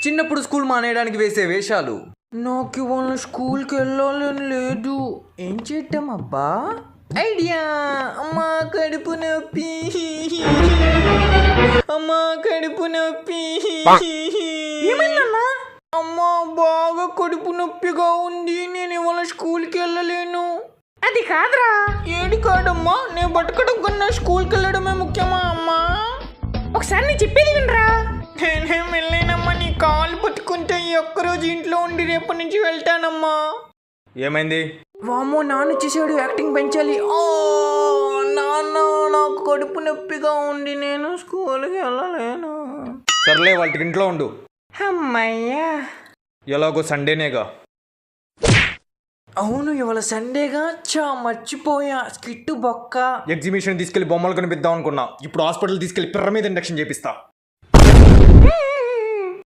చిన్నప్పుడు స్కూల్ మానేయడానికి వేసే వేషాలు. నాకు ఇవాళ స్కూల్కి వెళ్ళాలని లేదు. ఏం చేద్దాం అబ్బా? ఐడియా. అమ్మా కడుపు నొప్పి, అమ్మా కడుపు నొప్పి. ఏమైందన్నా? అమ్మా బాగా కడుపు నొప్పిగా ఉంది, నేను ఇవాళ స్కూల్కి వెళ్ళలేను. అది కాదురా. ఏది కాదమ్మా, నేను బతకడం కన్నా స్కూల్కి వెళ్ళడమే ముఖ్యమా అమ్మా? ఒకసారి నేను చెప్పేది వినరా. నేనేం వెళ్ళలేనమ్మా, నీ కాలు పట్టుకుంటే ఈ ఒక్కరోజు ఇంట్లో ఉండి రేపటి నుంచి వెళ్తానమ్మా. ఏమైంది? వామ్మో, నాన్న వచ్చేసాడు, యాక్టింగ్ పెంచాలి. నాన్న నాకు కడుపు నొప్పిగా ఉంది, నేను స్కూల్కి వెళ్ళలేను. సర్లే, వాళ్ళకి ఇంట్లో ఉండు. అమ్మయ్యా, ఎలాగో సండేనేగా. అవును, ఇవాళ సండేగా. మర్చిపోయా, స్కిట్టు బొక్క. ఎగ్జిబిషన్ తీసుకెళ్లి బొమ్మలు కనిపిద్దాం అనుకున్నా, ఇప్పుడు హాస్పిటల్ తీసుకెళ్లి పిర్ర మీద ఇండక్షన్ చేపిస్తా.